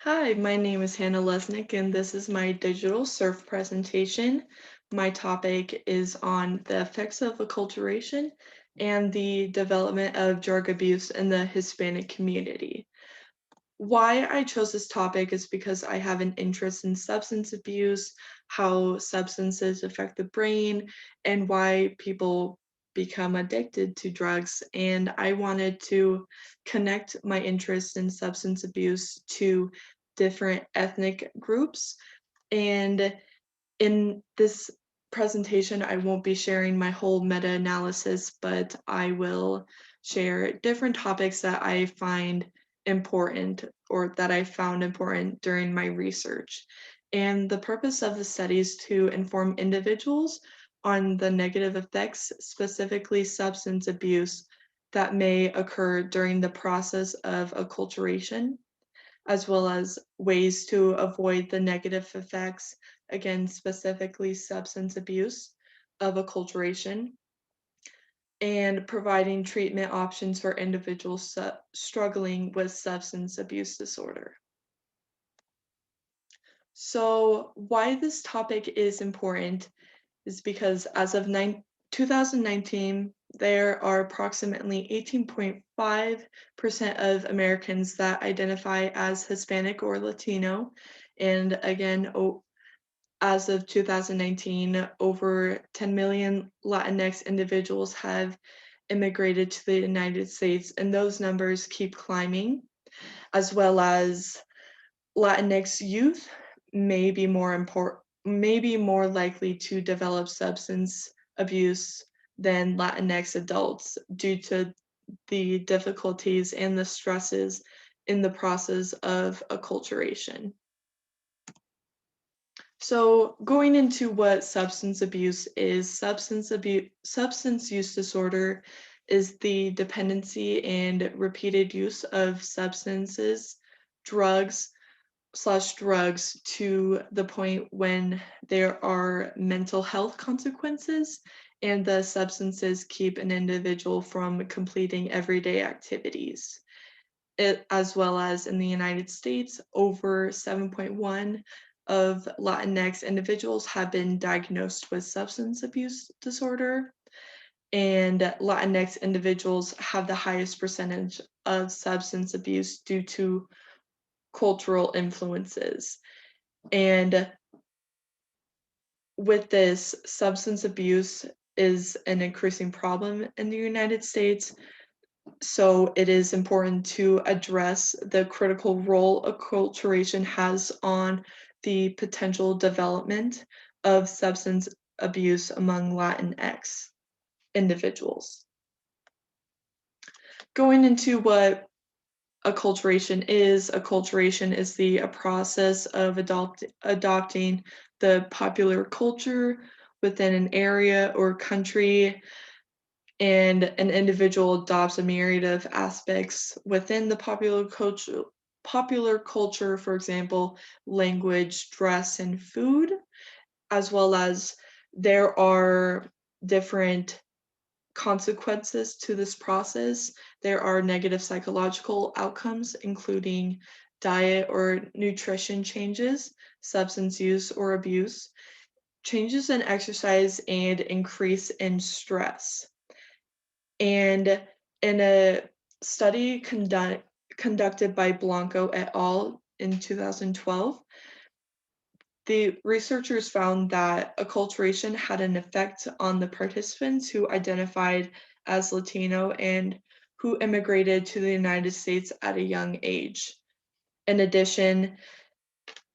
Hi, my name is Hannah Lesnick, and this is my digital surf presentation. My topic is on the effects of acculturation and the development of drug abuse in the Hispanic community. Why I chose this topic is because I have an interest in substance abuse, how substances affect the brain, and why people become addicted to drugs. And I wanted to connect my interest in substance abuse to different ethnic groups. And in this presentation, I won't be sharing my whole meta-analysis, but I will share different topics that I find important or that I found important during my research. And the purpose of the study is to inform individuals on the negative effects, specifically substance abuse, that may occur during the process of acculturation, as well as ways to avoid the negative effects, again, specifically substance abuse of acculturation, and providing treatment options for individuals struggling with substance abuse disorder. So why this topic is important is because as of 2019, there are approximately 18.5% of Americans that identify as Hispanic or Latino. And again, as of 2019, over 10 million Latinx individuals have immigrated to the United States, and those numbers keep climbing, as well as Latinx youth may be more likely to develop substance abuse than Latinx adults due to the difficulties and the stresses in the process of acculturation. So going into what substance abuse is, substance use disorder is the dependency and repeated use of substances, drugs, drugs to the point when there are mental health consequences and the substances keep an individual from completing everyday activities. As well as in the United States, over 7.1 of Latinx individuals have been diagnosed with substance abuse disorder, and Latinx individuals have the highest percentage of substance abuse due to cultural influences. And with this, substance abuse is an increasing problem in the United States. So it is important to address the critical role acculturation has on the potential development of substance abuse among Latinx individuals. Going into what acculturation is the process of adopting the popular culture within an area or country, and an individual adopts a myriad of aspects within the popular culture, for example, language, dress, and food, as well as there are different consequences to this process. There are negative psychological outcomes, including diet or nutrition changes, substance use or abuse, changes in exercise, and increase in stress. And in a study conducted by Blanco et al. In 2012, the researchers found that acculturation had an effect on the participants who identified as Latino and who immigrated to the United States at a young age. In addition,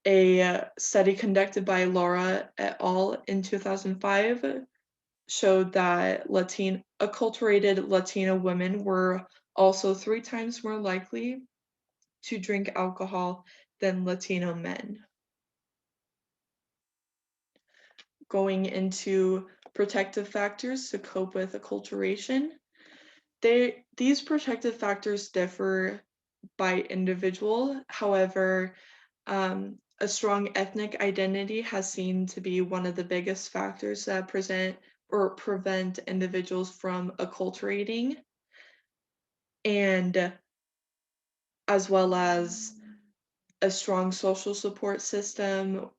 a study conducted by Lara et al. In 2005 showed that acculturated Latino women were also 3 times more likely to drink alcohol than Latino men. Going into protective factors to cope with acculturation, these protective factors differ by individual. However, a strong ethnic identity has seen to be one of the biggest factors that prevent individuals from acculturating, and as well as a strong social support system,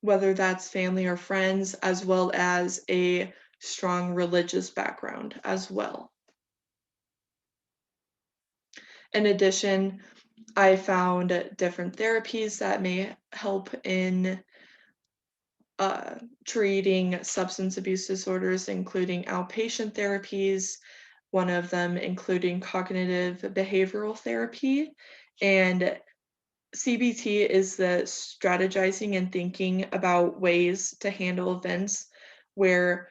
whether that's family or friends, as well as a strong religious background as well. In addition, I found different therapies that may help in treating substance abuse disorders, including outpatient therapies, one of them including cognitive behavioral therapy. And CBT is the strategizing and thinking about ways to handle events where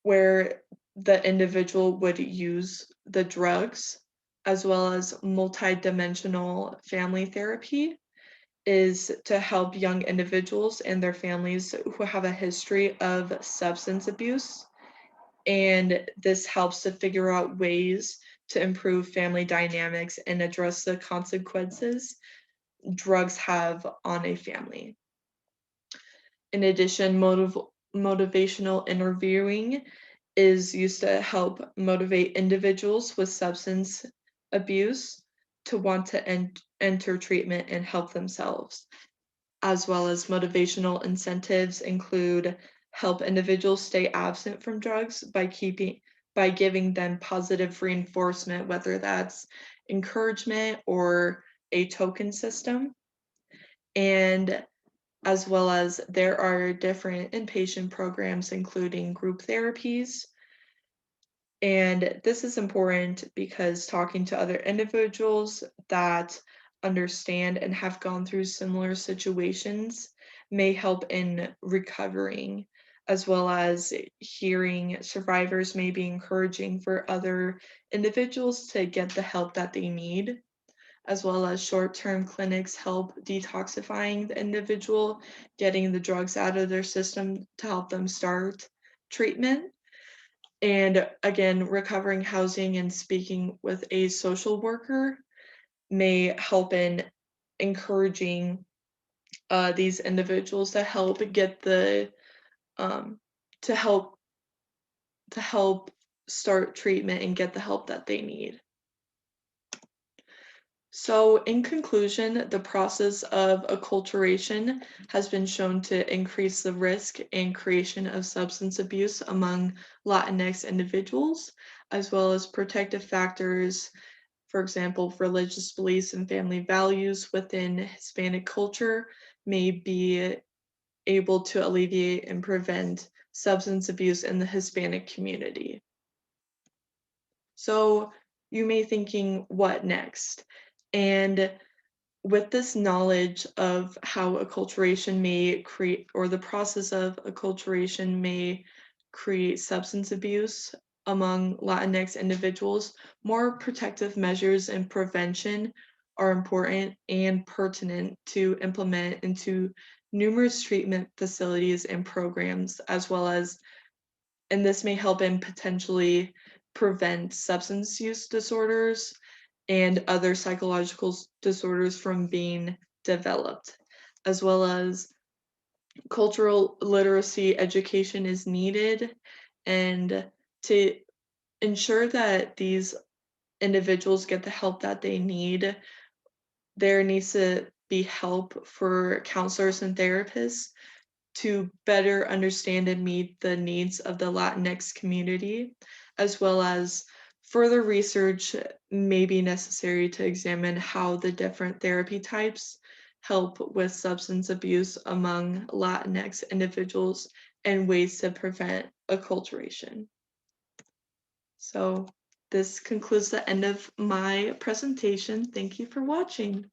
the individual would use the drugs, as well as multidimensional family therapy is to help young individuals and their families who have a history of substance abuse. And this helps to figure out ways to improve family dynamics and address the consequences drugs have on a family. In addition, motivational interviewing is used to help motivate individuals with substance abuse to want to enter treatment and help themselves, as well as motivational incentives include help individuals stay absent from drugs by giving them positive reinforcement, whether that's encouragement or a token system. And as well as there are different inpatient programs, including group therapies. And this is important because talking to other individuals that understand and have gone through similar situations may help in recovering, as well as hearing survivors may be encouraging for other individuals to get the help that they need, as well as short-term clinics help detoxifying the individual, getting the drugs out of their system to help them start treatment. And again, recovering housing and speaking with a social worker may help in encouraging these individuals to help get the to help start treatment and get the help that they need. So in conclusion, the process of acculturation has been shown to increase the risk and creation of substance abuse among Latinx individuals, as well as protective factors, for example, religious beliefs and family values within Hispanic culture may be able to alleviate and prevent substance abuse in the Hispanic community. So you may be thinking, what next? And with this knowledge of how acculturation may create, or the process of acculturation may create substance abuse among Latinx individuals, more protective measures and prevention are important and pertinent to implement into numerous treatment facilities and programs, as well as, and this may help in potentially prevent substance use disorders and other psychological disorders from being developed, as well as cultural literacy education is needed. And to ensure that these individuals get the help that they need, there needs to be help for counselors and therapists to better understand and meet the needs of the Latinx community, as well as further research may be necessary to examine how the different therapy types help with substance abuse among Latinx individuals and ways to prevent acculturation. So this concludes the end of my presentation. Thank you for watching.